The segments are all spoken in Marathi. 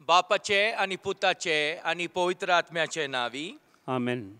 बापाचे आणि पुताचे आणि पवित्र आत्म्याचे नावी आमेन.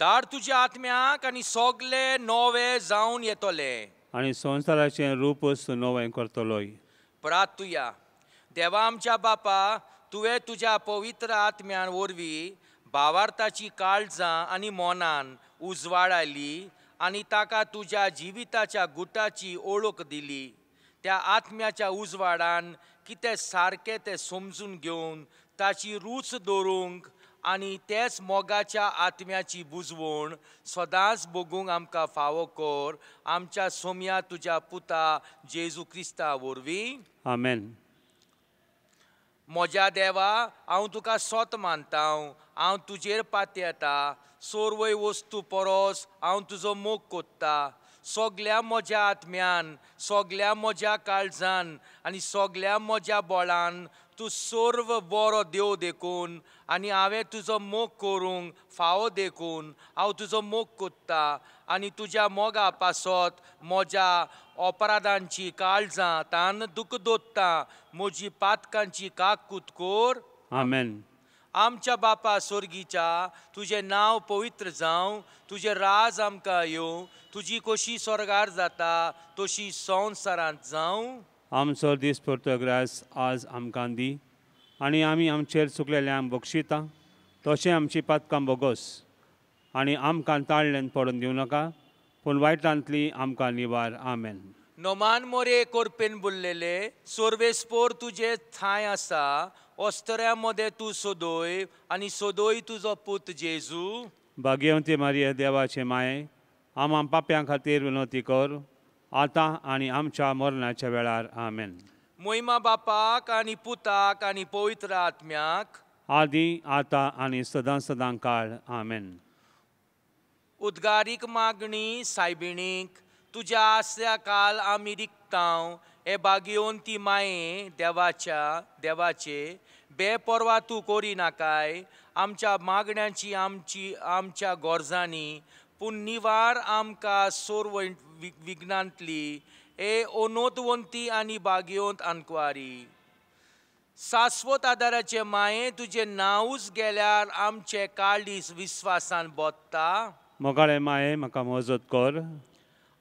धाड तुझ्या आत्म्याक आणि सगळे नवे जावन येतले आणि संसाराचें रूपच नवें करतलोय. प्रार्थुया. देवा आमच्या बापा, तुवें तुज्या पवित्र आत्म्यान वरवीं भावार्थाची काळजां आनी मोनान उजवाडायली आनी ताका तुज्या जिविताच्या गुटाची ओळख दिली. त्या आत्म्याच्या उजवाडान कितें सारकें तें समजून घेवन ताची रूच दवरूंक आनी तेच मोगाच्या आत्म्याची बुजवण सदांच भोगूंक आमकां फावो कर. आमच्या सोम्या तुज्या पुता जेजू क्रिस्ता वरवीं. आमेन. म्हज्या देवा, हांव तुका सोत मानता. हांव तुजेर पातयेता. सोर्वय वस्तू परस हांव तुजो मोग कोत्ता. सगल्या म्हज्या आत्म्यान, सगल्या म्हज्या काळजान आनी सगल्या म्हज्या बोळान तूं सर्व बरो देव देखून आनी हांवें तुजो मोग करूंक फावो देखून हांव तुजो मोग कोत्ता आनी तुज्या मोगा पासत म्हज्या अपराधांची काळजां तान दुख दोत्ता. म्हजी पातकांची काकूत कोर. आमेन. आमच्या बापा स्वर्गीच्या, तुजें नांव पवित्र जावं, तुजें राज आमकां येवं, तुजी कशी स्वर्गार जाता तशी संवसारांत जावं. आमचो दिसपडटो ग्रास आज आमकां दी आनी आमी आमचेर चुकलेल्यांक बक्षिता तशें आमची पातकां बोगोस आनी आमकां ताळ्ळेन पडून दिवं नाका पूण वायटांतली आमकां निवार. आमेन. नोमान मोरे कोरपेन बुल्लेले सोर्वेस्पोर तुजे थांय आसा. अस्तऱ्या मदें तूं सोदोय आनी सोदोय तुजो पूत जेजू. भाग्यवंती मारिये, देवाचे माये, आम पाप्यां खातीर विनवती कर आतां आनी आमच्या मरणाच्या वेळार. आमेन. मोहिमा बापाक आनी पुताक आनी पवित्र आत्म्याक आदी आतां आनी सदां सदां काळ. आमेन. उद्गारीक मागणी सायबिणीक तुज्या आसल्या काल आमी रिकतांव. हे भाग्यवंती माये देवाचे बेपरवा तूं कोरी नाकाय आमच्या मागण्यांची आमच्या गरजांनी पूण निवार आमकां सोर्व विघ्नांतली. हे अनोदवंती आनी भाग्यवंत आंकवारी. शाश्वत आदाराचे माये तुजें नांवूच गेल्यार आमचे काळीस विस्वासान बोत्ता. मोगाळे माये, म्हाका मजत कर.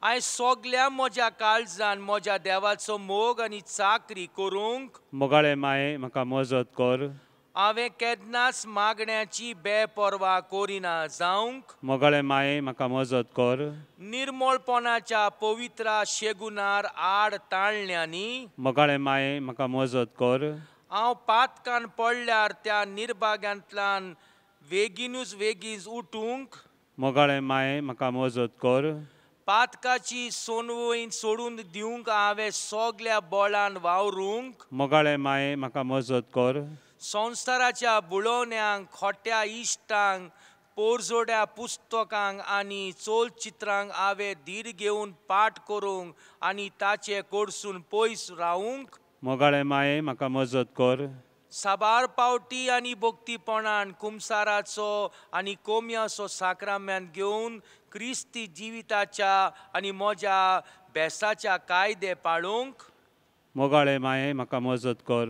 हांवें सगल्या म्हज्या काळजान म्हज्या देवाचो मोग आनी चाकरी करूंक. मोगाळे माये, म्हाका मजत कर. हांवें केन्नाच मागण्याची बेपरवा करिना जावंक. मोगाळे माये, म्हाका मजत कर. निर्मळपणाच्या पवित्र शेगुनार आड ताळण्यांनी. मोगाळे माये, म्हाका मजत कर. हांव पातकान पडल्यार त्या निर्भाग्यांतल्यान बेगीन उठूंक. मोगाळे माये, म्हाका मजत कर. पातकाची सोनवण सोडून दिवंक हांवें सगल्या बोळान वावरूंक. मोगाळे माये, म्हाका मजत कर. संवसाराच्या बुळवण्यांक, खोट्या इश्टांक, पोरजोड्या पुस्तकांक आनी चोलचित्रांक हांवें धीर घेवन पाठ करूंक आनी ताचे कडसून पयस रावूंक. मोगाळे माये, म्हाका मजत कर. साबार पावटी आनी भक्तीपणान कुमसाराचो आनी कोम्याचो साक्रामेंत घेवन क्रिस्ती जिविताच्या आनी म्हज्या भेसाच्या कायदे पाळूंक. मोगाळे माये, म्हाका मजत कर.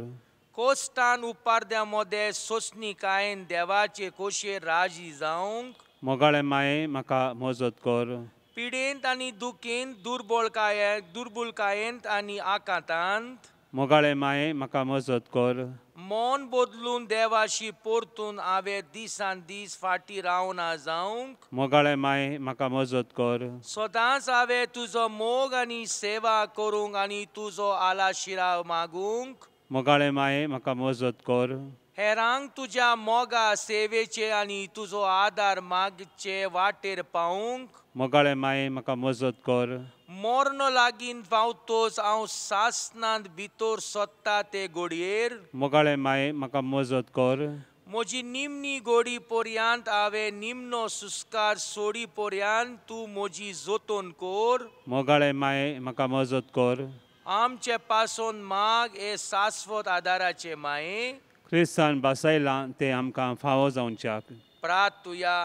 कोस्तान उपार्द्या मदें सोंसणी कायेन देवाचे कोशेर राजी जावंक. मोगाळे माये, म्हाका मजत कर. पिडेंत आनी दुखेंत दुर्बलकायेंत आनी आकांतांत. मोगाळे माये, म्हाका मजत कर. मन बदलून देवाशी परतून हांवें दिसान दीस फाटीं रावना जावंक. मोगाळे माये, म्हाका मजत कर. सदांच हांवें तुजो मोग आनी सेवा करूंक आनी तुजो आलाशिराव मागूंक. मोगाळे माये, म्हाका मजत कर. हेरांक तुज्या मोगा सेवेचे आनी तुजो आदार मागचे वाटेर पावूंक. मोगाळे माये, म्हाका मजत कर. मोर्न लागीन पावतोच हांव सासनांत भितर सोदता ते घडयेर मोगाळे माये म्हाका मजत कर. म्हजी निमणी घोडी पर्यंत हांवें निमणो सुस्कार सोडी पर्यंत तूं म्हजी जोतोन कर. मोगाळे माये म्हाका मजत कर. आमचे पासून माग हे शाश्वत आदाराचे माये. क्रिस्तान बसयलां ते आमकां फावो जावच्याक. प्रार्थुया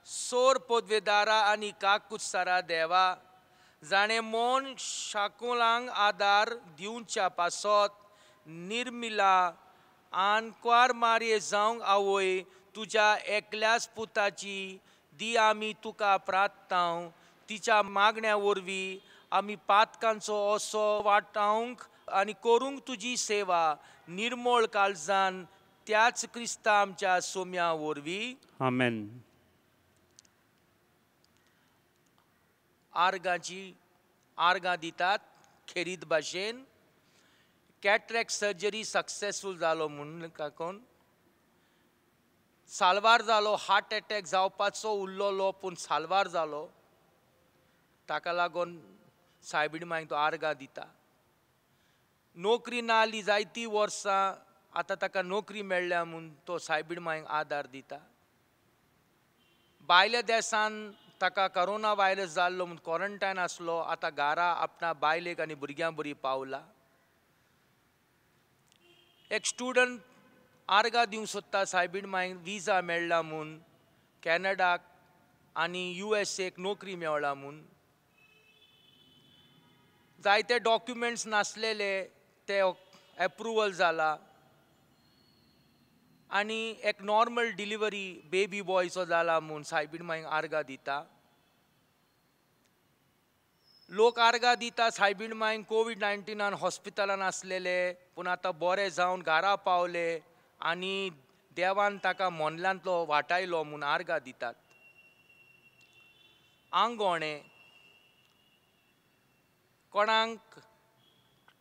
सोर पदवेदारा आनी काकुत्सारा देवा जाणें मन शाकुलांक आदार दिवच्या पासत निर्मिला आनक्वार मारये जावंक आवय तुज्या एकल्याच पुताची दी आमी तुका प्रार्थनाव तिच्या मागण्या वरवीं आमी पातकांचो असो वाटावंक आनी करूंक तुजी सेवा निर्मळ काळजान त्याच क्रिस्ता आमच्या सोम्या वरवीं. आमेन. आर्गां दितात खेरीत भाशेन. कॅट्रॅक्ट सर्जरी सक्सेसफूल जालो म्हूण काकोन साल्वार जालो. हार्ट एटॅक जावपाचो उरलोलो पूण साल्वार जालो. ताका लागून सायबीण मागीर तो आर्गां दिता. नोकरी ना जाली जायतीं वर्सां आतां ताका नोकरी मेळ्ळ्या म्हूण तो सायबीण मागीर आदार दिता. भायल्या देशांत ताका कोरोना वायरस जाल्लो म्हूण क्वॉरंटायन आसलो. आतां घरा आपणा बायलेक आनी भुरग्यां बरी पावला. एक स्टुडंट आर्गां दिवंक सोदता सायबीण मागीर विजा मेळ्ळा म्हूण कॅनडाक आनी USA नोकरी मेवळा म्हूण. जायते डॉक्युमेंट्स नासलेले ते एप्रुवल जाला आनी एक नॉर्मल डिलिव्हरी बेबी बॉयचो जाला म्हूण सायबीण मागीर आर्गां दिता. लोक आर्गां दिता सायबीण मागीर कोविड-19 हॉस्पिटलान आसलेले पूण आतां बरे जावन घरा पावले आनी देवान ताका मोनल्यांतलो वाटायलो म्हूण आर्गां दितात. आंगोणे कोणाक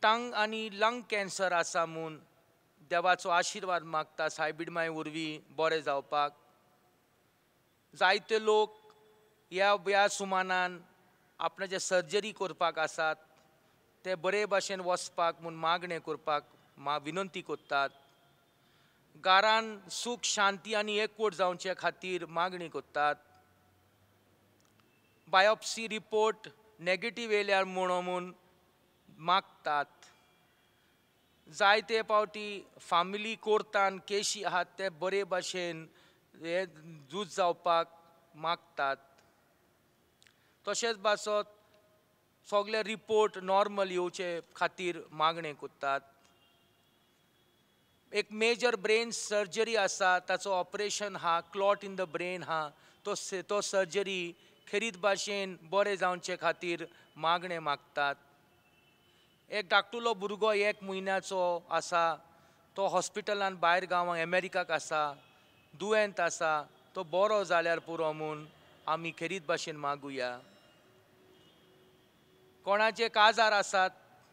टंग आनी लंग कॅन्सर आसा म्हूण देवाचो आशिर्वाद मागता सायबीण मागीर वरवीं बरें जावपाक. जायते लोक ह्या सुमानान आपणाचे सर्जरी करपाक आसात ते बरे भाशेन वचपाक म्हूण मागणें करपाक विनंती कोत्तात. घरान सूख शांती आनी एकवट जावचे खातीर मागणी कोत्तात. बायोप्सी रिपोर्ट नेगेटीव येयल्यार म्हणून मागतात. जायते फावटी फामिली कोर्टान केशी आहात ते बरे भाशेन हे झूज जावपाक मागतात. तशेंच बासत सगळे रिपोर्ट नॉर्मल येवचे खातीर मागणें कोत्तात. एक मेजर ब्रेन सर्जरी आसा ताचो ऑपरेशन आहा क्लॉट इन द ब्रेन आहा तो सर्जरी खेरीत भाशेन बरें जावचे खातीर मागणें मागतात. एक धाकटुलो भुरगो 1 म्हयन्याचो आसा तो हॉस्पिटलान भायर गांवांक अमेरिकाक आसा दुयेंत आसा तो बरो जाल्यार पुरो म्हूण आमी खेरीत भाशेन मागुया. कोणाचे काजार आसात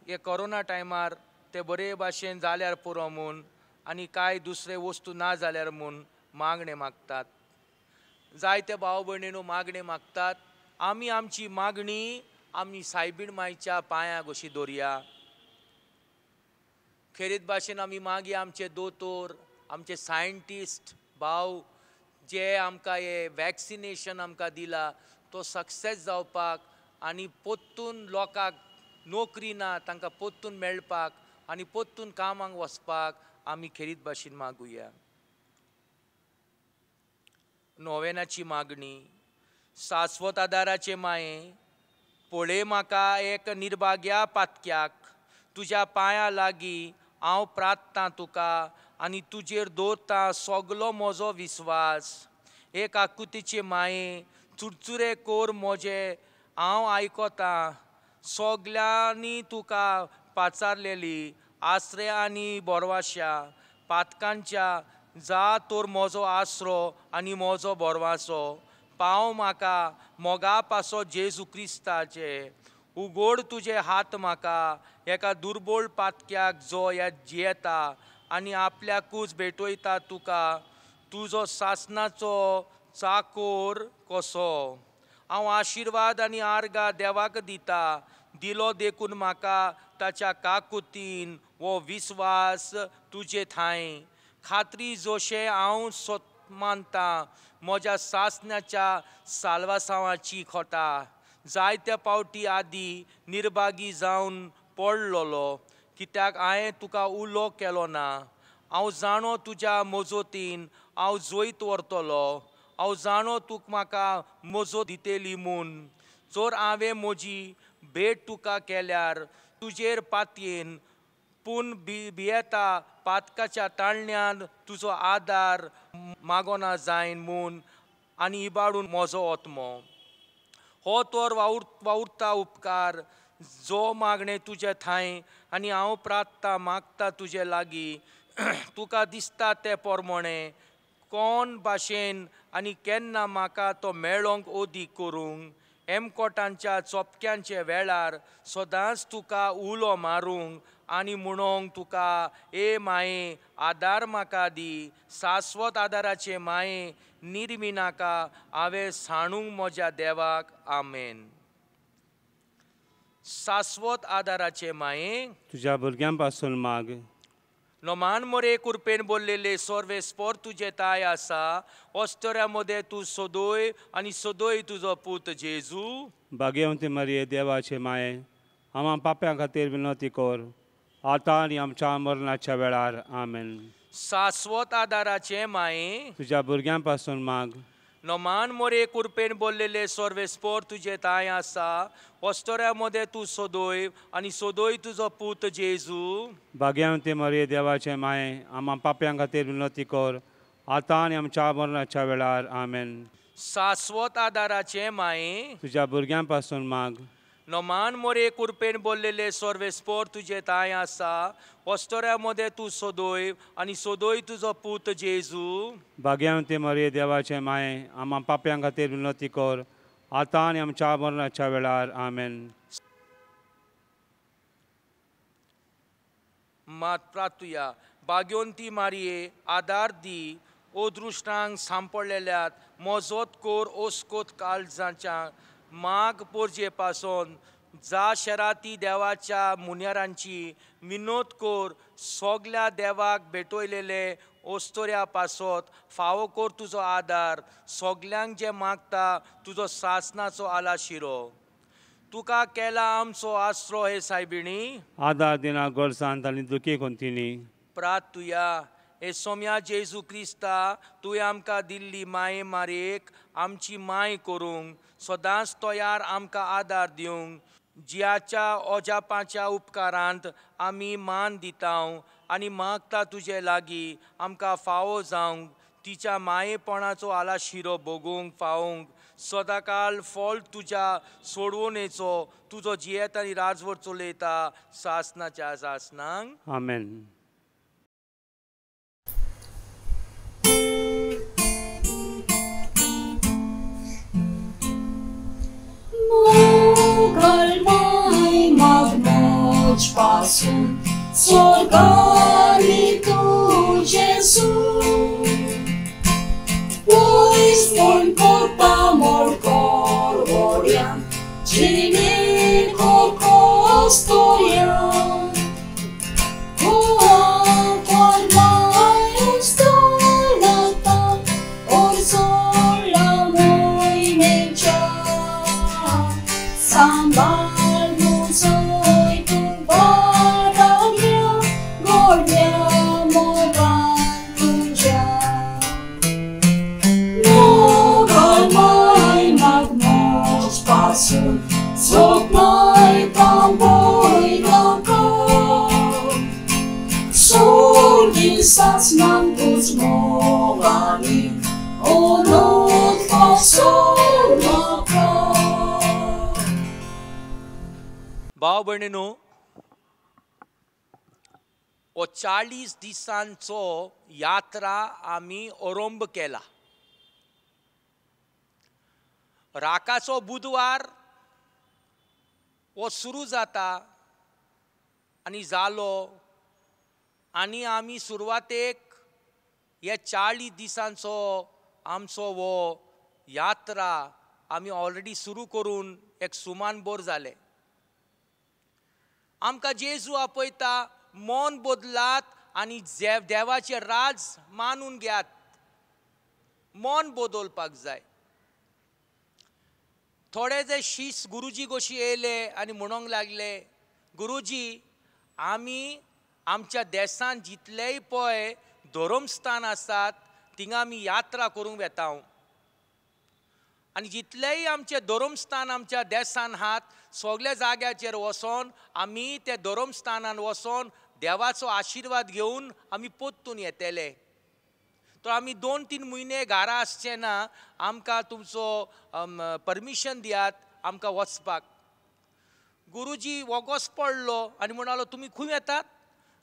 हे कोरोना टायमार ते बरे भाशेन जाल्यार पुरो म्हूण आनी कांय दुसरे वस्तू ना जाल्यार म्हूण मागणें मागतात. जायते भाव भयणीनो मागणें मागतात. आमी आमची मागणी आमी सायबीण मांयच्या पांयां कशी दवरया. खेरीत भाशेन आमी मागया आमचे दोतोर आमचे सायंटिस्ट भाव जे आमकां हे वॅक्सिनेशन आमकां दिला तो सक्सेस जावपाक आनी पोत्तून लोकांक नोकरी ना तांकां पोत्तून मेळपाक आनी पोत्तून कामाक वचपाक आमी खेरीत भाशेन मागुया. नोवेनाची मागणी. शाश्वत आदाराचे माये पळय म्हाका एक निर्भाग्या पातक्याक तुज्या पांयां लागीं हांव प्रार्थना तुका आनी तुजेर दवरता सगलो म्हजो विस्वास. एक आकुतीचे माये चुरचुरे कोर म्हजे हांव आयकोतां. सगल्यांनी तुका पाचारलेली आसरे आनी बोरवाश्या पातकांच्या जा तर म्हजो आसरो आनी म्हजो बोरवासो. पाव म्हाका मोगा पासो जेजू क्रिस्ताचे. उगड तुजे हात म्हाका एका दुर्बळ पातक्याक जो जियेता आनी आपल्याकूच भेटयता तुका तुजो सासणाचो चाकोर कसो. हांव आशिर्वाद आनी आर्गां देवाक दिता. दिलो देखून म्हाका ताच्या काकुतीन वो विस्वास तुजे थंय खात्री जोशे हांव मानता म्हज्या सासण्याच्या साल्वासांवाची खोटा जायत्या पावटी आदी निर्भागी जावन पडलोलो कित्याक हांवें तुका उलो केलो ना हांव जाणो तुज्या मजतीन हांव जोईत व्हरतलो हांव जाणो तूं म्हाका मजत दितेली म्हूण जर हांवें म्हजी भेट तुका केल्यार तुजेर पातयेन पूण भियेता पातकाच्या ताळण्यान तुजो आदार मागोना जायन म्हूण आनी इबाडून म्हजो आत्मो हो तर वावुरता उपकार जो मागणें तुजे थंय आनी हांव प्रार्थना मागता तुजे लागीं तुका दिसता ते पोरमोणे कोण भाशेन आनी केन्ना म्हाका तो मेळोंक ओदी करूंक हेमकोटांच्या चोपक्यांचे वेळार सदांच तुका उलो मारूंक आनी म्हणोंक तुका ए माये आदार म्हाका दी शाश्वत आदाराचे माये निर्मिनाका हांवें सांडूंक म्हज्या देवाक आमेन. शाश्वत आदाराचे माये तुझ्या भुरग्यां पासून माग नोमान मोरे कुरपेन बोललेले सर्वेस्पोर तुजे ताय आसा ऑस्टोऱ्यामध्ये तूं सोदोय आनी सोदोय तुजो पूत जेजू भाग्यवंती मरिये देवाचे माये आम्हा पाप्यां खातीर विनवती कर आतां आनी आमच्या मरणाच्या वेळार आमेन. शाश्वत आदाराचे माये तुझ्या भुरग्यां पासून माग नोमान मोरे कुरपेन बोललेले सर्वेस्पोर तुजे ताय आसा ऑस्टोऱ्यामध्ये तूं सोदोय आनी सोदोय तुजो पूत जेजू भाग्यवंती मरिये देवाचे माये आम्हा पाप्यां खातीर विनवती कर आतां आनी आमच्या मरणाच्या वेळार आमेन. शाश्वत आदाराचे माये तुझ्या भुरग्यां पासून माग नोमान मोरे कुरपेन बोललेले सर्वेस्पोर तुजे ताय आसा ऑस्टोऱ्यामध्ये तूं सोदोय आनी सोदोय तुजो पूत जेजू भाग्यवंती मरिये देवाचे माये आम्हा पाप्यां खातीर विनवती कर आतां आनी आमच्या मरणाच्या वेळार आमेन. मात प्रार्थुया भाग्यवंती मारिये आदार दी ओदृश्टांक सांपडलेल्यात मोजत कोर ओस्कोत काळजाच्या माग पोरजे पासून जा शराती देवाच्या मुन्यारांची विनोद कोर सोगल्या देवाक भेटयलेले ओस्तोऱ्या पासत फावो कोर तुजो आदार सोगल्यांक जे मागता तुजो सासनाचो आलाशिरो तुका केला आमचो आसरो हे सायबिणी आदार दिना गोरसांत आनी दुखी कोंतिनी प्रार्थुया हे सोम्या जेजू क्रिस्ता तुवें आमकां दिल्ली माये मारेक आमची माय करूंक सदांच तोयार आमकां आदार दिवंक जियाच्या ओजापाच्या उपकारांत आमी मान दितांव आनी मागता तुजे लागीं आमकां फावो जावंक तिच्या मायेपणाचो आलाशिरो भोगूंक फावोंक सदांकाळ फळ तुज्या सोडवणेचो तुजो जियेत आनी राजवट चलयता सासनाच्या सासनांक आमेन. Kalmai magmoć pasun, sorgani tu Jesu. Pois con portamol cor oriam, cine costoriam. Kalmai ustolata, orzola moi meja. Sambal musoy tu baragya, gordia mogan tuja. Mogal may magmos pasun, sognay tamboy langkaw. Sulisas ng tusmogani, onot pasulaka. भाव भयणीनो हो 40 दिसांचो यात्रा आमी आरंभ केला. राकाचो बुधवार हो सुरू जाता आनी जालो आनी आमी सुरवातेक हे 40 दिसांचो आमचो हो यात्रा आमी ऑलरेडी सुरू करून एक सुमानभर जाले. आमकां जेजू आपयता, मन बदलात आनी देवाचें राज मानून घेयात. मन बदलपाक जाय. थोडे जे शिश्य गुरुजी कशी येयले आनी म्हणूंक लागले, गुरुजी आमी आमच्या देशांत जितलेय पळय धर्मस्थान आसात थिंगा आमी यात्रा करूंक वेता. आनी जितलेय आमचे धर्मस्थान आमच्या देशांत आहात सगळे जाग्याचेर वचोन आमी त्या धर्मस्थानान वचोन देवाचो आशिर्वाद घेवन आमी परतून येतले. तर आमी 2-3 म्हयने घरा आसचे ना, आमकां तुमचो परमिशन दियात आमकां वचपाक. गुरुजी वगोस पडलो आनी म्हणालो, तुमी खंय येतात?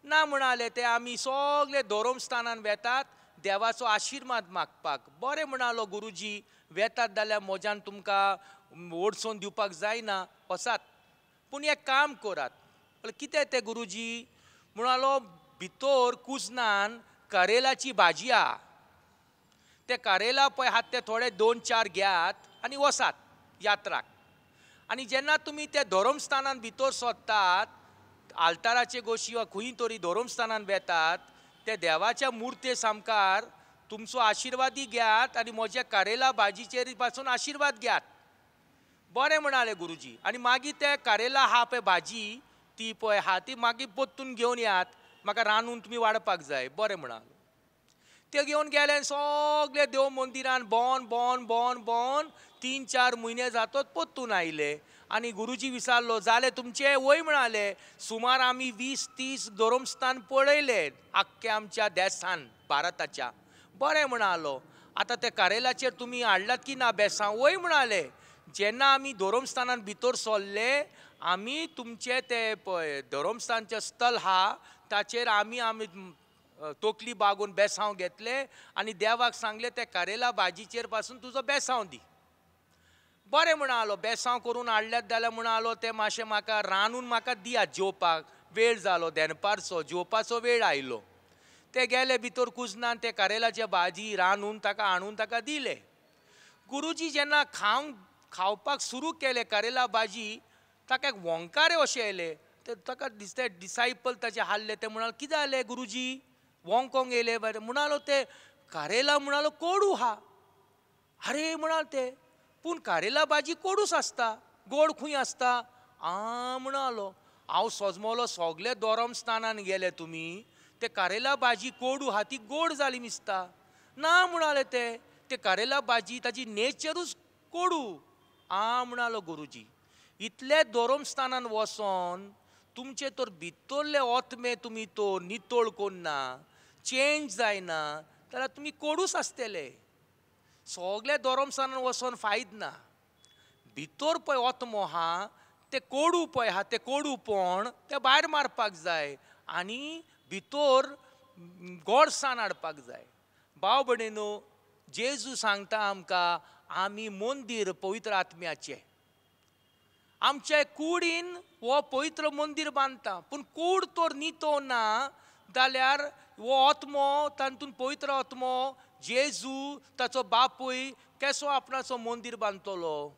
ना म्हणाले ते, आमी सगळे धर्मस्थानान वेतात देवाचो आशिर्वाद मागपाक. बरें म्हणालो गुरुजी, वेतात जाल्यार म्हज्यान तुमकां ओडचोन दिवपाक जायना, वचात. पूण एक काम करात. कितें तें गुरुजी? म्हणालो, भितर कुजनान कारेलाची भाजी आहा. ते कारेला पळय आहात ते थोडे 2-4 घेयात आनी वचात यात्राक. आनी जेन्ना तुमी त्या धर्मस्थानान भितर सोदतात, आल्ताराचे गोशी वा खंय तरी धर्मस्थानान वेतात, ते देवाच्या मुर्ते सामकार तुमचो आशिर्वादी घेयात आनी म्हज्या कारेला भाजीचेर पासून आशिर्वाद घेयात. बरें म्हणाले गुरुजी. आनी मागीर ते कारेला आहा पळय भाजी ती पळय आहा ती मागीर परतून घेवन येयात, म्हाका रांदून तुमी वाडपाक जाय. बरें म्हणालो. ते घेवन गेले सगळे देव मंदिरान भोंवन भोंवन भोंवन भोंवन 3-4 म्हयने जातत परतून आयले. आनी गुरुजी विचारलो, जाले तुमचे? वय म्हणाले. सुमार आमी 20-30 धर्मस्थान पळयले आख्ख्या आमच्या देशान भारताच्या. बरें म्हणालो. आतां ते कारेलाचेर तुमी हाडलात की ना बेसांव? वय म्हणाले. जेन्ना आमी धर्मस्थानान भितर सरले, आमी तुमचे ते पळय धर्मस्थानचें स्थळ आहा ताचेर आमी तोकली बागून बेसांव घेतले आनी देवाक सांगले ते कारेला भाजीचेर पासून तुजो बेसांव दी. बरें म्हणालो. बेसांव करून हाडल्यात जाल्यार म्हणालो ते मातशें म्हाका रांदून म्हाका दियात जेवपाक. वेळ जालो दनपारचो, जेवपाचो वेळ आयलो. ते गेले भितर कुजनान ते कारेलाची भाजी रांदून ताका हाडून ताका दिले. गुरुजी जेन्ना खावपाक सुरू केले कारेला भाजी, ताका एक वंकारे अशें येले. ताका दिसता डिसायपल ताचे हाल्ले. ते म्हणाले, कितें जालें गुरुजी? वोंकोंक येयले. बरें म्हणालो. ते कारेला म्हणालो कोडू हा. अरे म्हणाल ते, पूण कारेला भाजी कोडूच आसता, गोड खंय आसता? म्हणालो. हांव सोजमलो सगळे धर्मस्थानान गेले तुमी, ते कारेला भाजी कोडू हा ती गोड जाली दिसता. ना म्हणाले ते कारेला भाजी ताची नेचरूच कोडू. म्हणालो गुरुजी. इतले धर्मस्थानान वचोन तुमचे तर भितरले ओतमे तुमी तो नितळ कोन्ना, चेंज जायना, जाल्यार तुमी कोडूच आसतले. सगळे धर्मस्थानान वचोन फायद ना. भितर पळय ओतमो आहा ते कोडू पळय आहा ते कोडूपण ते भायर मारपाक जाय आनी भितर गोडसाण हाडपाक जाय. भाव भयणीनो, जेजू सांगता आमकां आमी मंदीर पवित्र आत्म्याचें. आमचे कुडीन हो पवित्र मंदीर बांदता, पूण कूड तर नितो ना जाल्यार हो आत्मो तातूंत पवित्र आत्मो जेजू ताचो बापूय केसो आपणाचो मंदीर बांदतलो?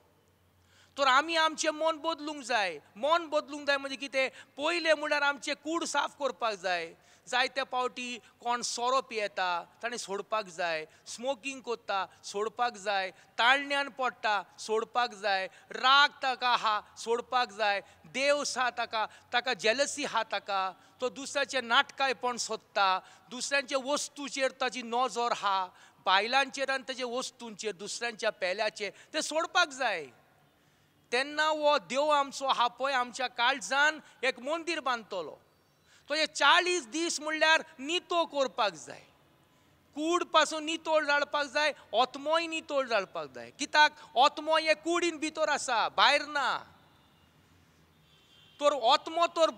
तर आमी आमचें मन बदलूंक जाय. मन बदलूंक जाय म्हणजे कितें? पयलें म्हणल्यार आमचें कूड साफ करपाक जाय. जायत्या पावटी कोण सोरो पियेता ताणें सोडपाक जाय. स्मोकींग करता सोडपाक जाय. ताळण्यान पडटा सोडपाक जाय. राग ताका आहा सोडपाक जाय. देव आसा ताका जेलसी आहा ताका. तो दुसऱ्याचें नाटकायपण सोदता. दुसऱ्यांच्या वस्तूचेर ताची नजर आहा. बायलांचेर आनी ताच्या वस्तूंचेर दुसऱ्यांच्या पेल्याचेर ते सोडपाक जाय. तेन्ना हो देव आमचो आहा पळय आमच्या काळजान एक मंदीर बांदतलो. तो हे 40 दीस म्हणल्यार नितो करपाक जाय. कूड पासून नितळ जाळपाक जाय. ओतमोय नितळ जाळपाक जाय. कित्याक? ओतमो हे कुडीन भितर आसा, भायर ना. तर ओतमो तर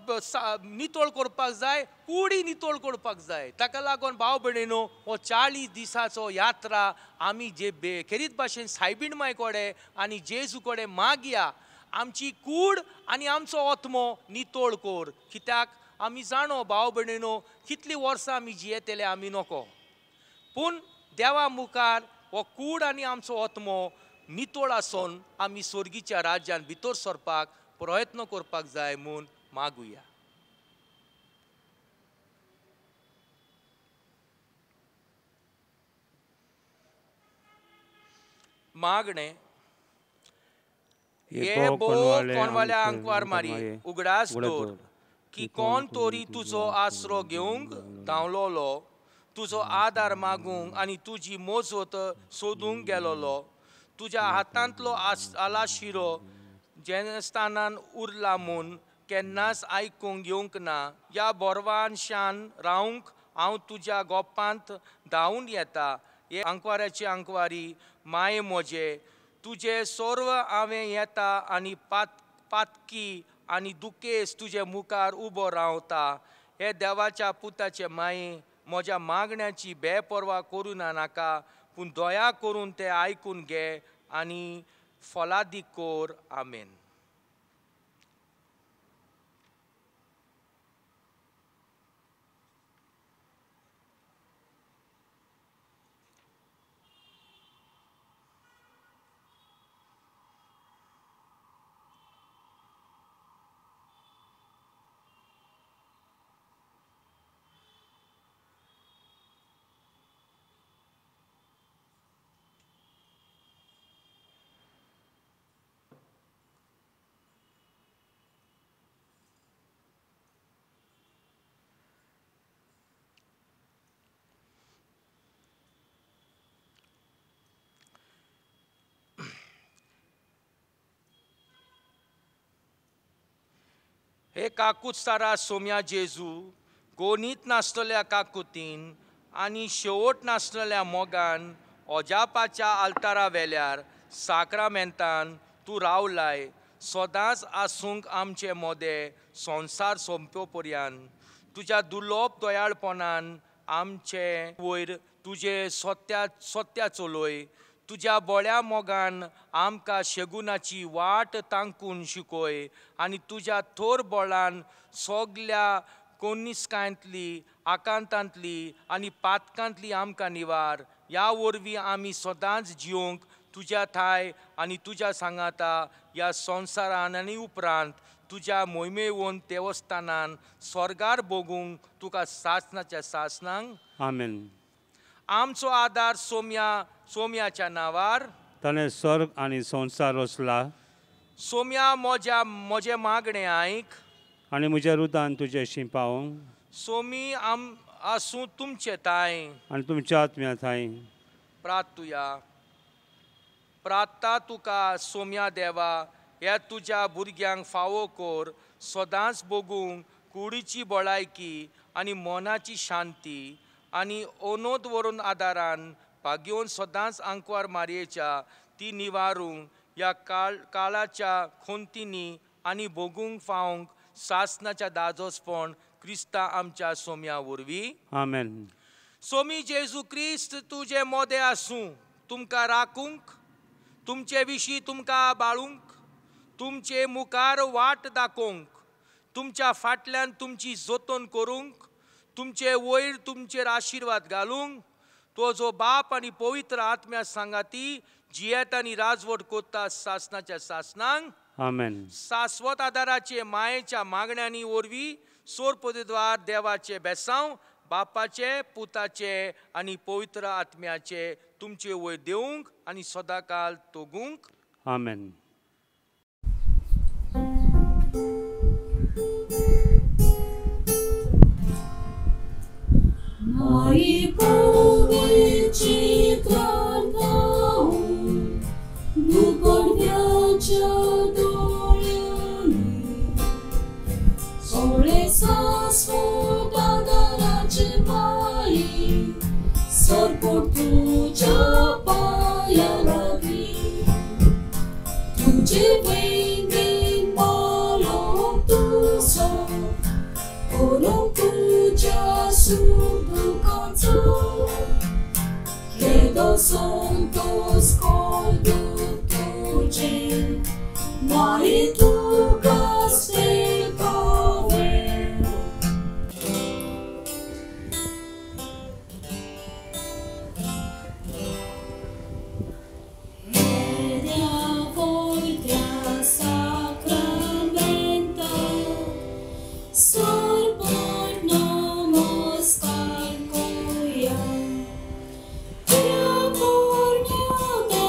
नितळ करपाक जाय, कुडी नितळ करपाक जाय. ताका लागून भाव भयणीनो, हो 40 दिसाचो यात्रा आमी जे खेरीत भाशेन सायबीण माय कोडे आनी जेजू कोडे मागया. आमची कूड आनी आमचो ओतमो नितळ कोर. कित्याक? आमी जाणो भाव भयणीनो, कितलीं वर्सां आमी जियेतले आमी नोको, पूण देवा मुखार हो कूड आनी आमचो ओतमो नितळ आसोन आमी स्वर्गीच्या राज्यान भितर सरपाक प्रयत्न करपाक जाय म्हूण मागुया. मागणे ये ये बो बो कोणवाले कोणवाल्या आमचे अंकवार मारी माये उगडास उगडास दोर दोर. की कोण तोरी तुजो आसरो घेवंक धांवलोलो तुजो आदार मागूंक आनी तुजी मोजत सोदूंक गेलोलो तुज्या हातांतलो आलाशिरो जेन्नास्तानान उरला म्हूण केन्नाच आयकूंक येवंक ना ह्या बोरवान शान रावंक हांव तुज्या गोपांत धांवून येता हे अंकवाऱ्याची अंकवारी माये मोजे तुजे सर्व हांवें येता आनी पातकी आनी दुखेस तुजे मुखार उबो रावता हे देवाच्या पुताचे माये म्हज्या मागण्याची बेपर्वा करूं नाका पूण दया करून ते आयकून घे आनी फलादीक कोर आमेन. हे काकूत सारा सोम्या जेजू गोनीत नासलेल्या काकुतीन आनी शेवट नासलेल्या मोगान ओजापाच्या आल्तारा वेल्यार साक्रामेंतान तूं रावलाय सदांच आसूंक आमचे मोदे संवसार सोंपो पर्यंत तुज्या दुर्लभ दयाळपणान आमचे वयर तुजे सत्या चलोय तुज्या बोळ्या मोगान आमकां शेगुनाची वाट तांकून शिकोय आनी तुज्या थोर बोळान सगल्या कोनिस्कांतली आकांतांतली आनी पातकांतली आमकां निवार ह्या वरवीं आमी सदांच जिवंक तुज्या थाय आनी तुज्या सांगाता ह्या संवसारान आनी उपरांत तुज्या मोहिमेवंत देवस्थानान स्वर्गार भोगूंक तुका सासनाच्या सासनांक आमेन. आमचो आदार सोम्याच्या नांवार ताणें स्वर्ग आनी संवसार रचला सोम्या म्हजें मागणें आयक आनी म्हज्या रुदान तुजे शिंपावंक सोमी आसूं तुमचे थाय आनी तुमच्या आत्म्या थंय प्रार्थुया. प्रार्थता तुका सोम्या देवा ह्या तुज्या भुरग्यांक फावो कोर सदांच भोगूंक कुडीची भलायकी आनी मनाची शांती आनी ओनोद व्हरून आदारान भाग्योन सदांच आंकवार मारयेच्या ती निवारूंक ह्या काळाच्या खोंतींनी आनी भोगूंक फावंक सासनाच्या दाजोसपण क्रिस्ता आमच्या सोम्या वरवीं आमेन. सोमी जेजू क्रिस्त तुजे मोदे आसूं तुमकां राखूंक तुमचे विशीं तुमकां बाळूंक तुमचे मुखार वाट दाखोवंक तुमच्या फाटल्यान तुमची जतन करूंक तुमचे वयर तुमचेर आशिर्वाद घालूंक तो जो बाप आनी पवित्र आत्म्या सांगाती जियेत आनी राजवट कोत्ता सासनाच्या सासनांक आमेन. शाश्वत आदाराचे मायेच्या मागण्यांनी वरवीं सोरपदद्वार देवाचे बेसांव बापाचे पुताचे आनी पवित्र आत्म्याचे तुमचे वयर देवंक आनी सदांकाल तोगूंक आमेन. Moi powieci kartał, duporwiacia doliani, solesa swoda daraczy mali, sorportu ciapaya lagi, tudzie wejmin malom tu so, olom tuja sudu kanto, credo santo scoldo tudzie, mai tu caste pave. Media voltea sacramenta, sorbor namaskar koya, prea pornia da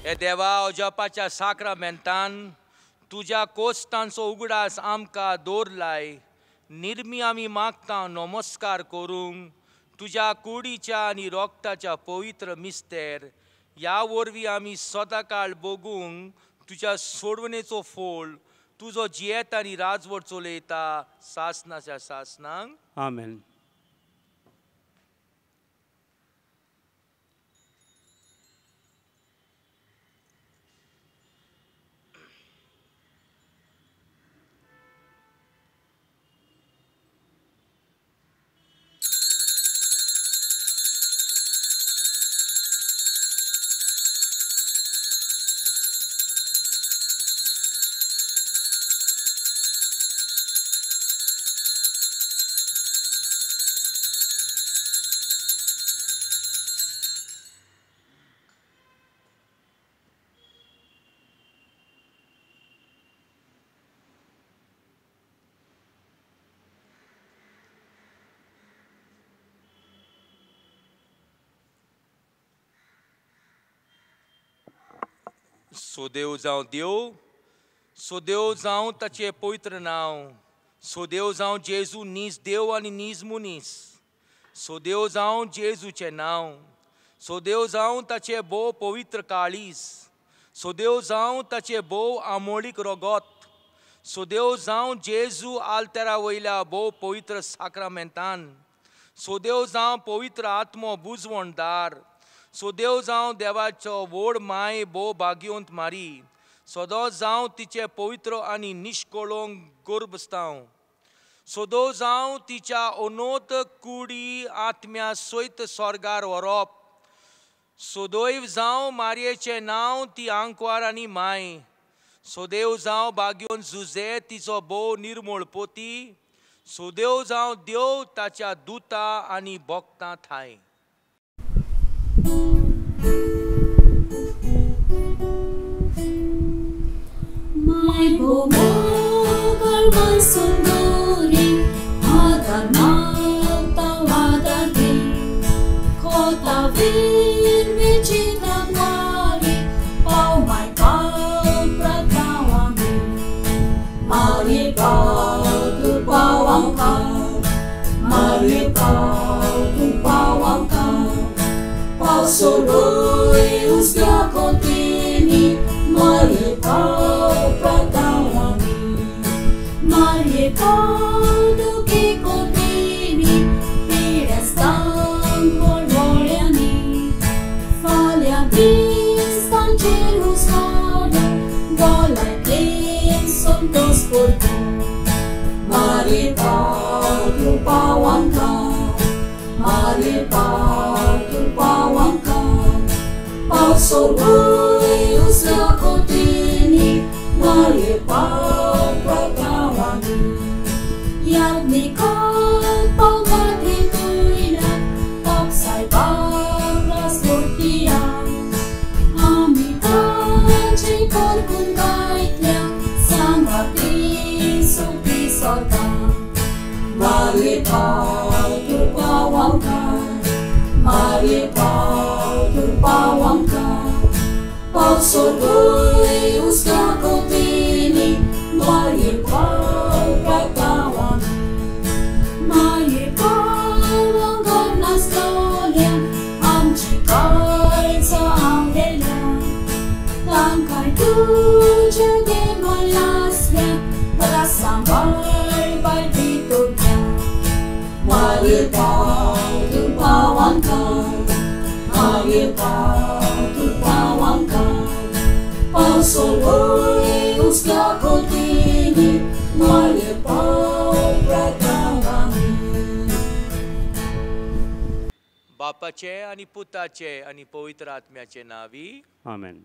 हे देवा अजापाच्या साक्रामेंतान तुझ्या कोस्तांचो उगडास आमकां दवरलाय. निर्मी आमी मागता नमस्कार करूंक तुझ्या कुडीच्या आनी रोगताच्या पवित्र मिस्तेर ह्या वरवीं आमी सदां काळ बगूंक तुझ्या सोडवणेचो फोळ तुजो जियेत आनी राजवट चलयता सासनाच्या सासनांक. आमेन. सोदेव जावं देव, सोदेव जावं ताचें पवित्र नांव, सोदेव जावं जेजू नीज देव आनी नीज मनीस, सोदेव जावं जेजूचें नांव, सोदेव जावं ताचें बोव पवित्र काळीज, सोदेव जावं ताचें बोव आमोळीक रोगोत, सोदेव जावं जेजू आल्तेरा वयल्या बोव पवित्र साक्रामेंतान, सोदेव जावं पवित्र आत्मो बुजवणदार, सोदेव जावं देवाचो व्हड माय बोव भाग्यवंत मारी, सोदो जावं तिचे पवित्र आनी निश्कोळोंक गर्भस्थांव, सोदो जावं तिच्या अनोत कुडी आत्म्या सयत स्वर्गार व्हरप, सोदैव जावं मारयेचें नांव ती आंकवार आनी माय, सोदेव जावं भाग्यवंत जुजे तिचो बोव निर्मळ पोती, सोदेव जावं देव ताच्या दुतां आनी भक्तां थाय. My bogar masunduri adanata wadagi kota vir vichitangwari pau mai pau pratawami mari pau tu pawangka mari pau tu pawangka pau surui usga kontini mari pau pratawami mari pau duki kontini pirestan polvoriani falha distan Jerusalem golai plin sontos porto mari pau tu pawangka mari pau tu pawangka pau surui usga kontini mari pau pratawami yagni kot pau madrituilan pau sai bagras murtian amitan cikor kungaitya sangatin suki sorga mari pau tu pawangka mari pau tu pawangka pau surui usga kontini mari pau pratawami mari pau angkor nastolian amcikai sa angela langkai tujuh gemalasnya berasambal baik ditutnya mari pau tu pawangka mari pau tu pawangka pau surui usga kontini mari pau pratawami. बापाचे आणि पुताचे आणि पवित्र आत्म्याचे नावी. आमेन.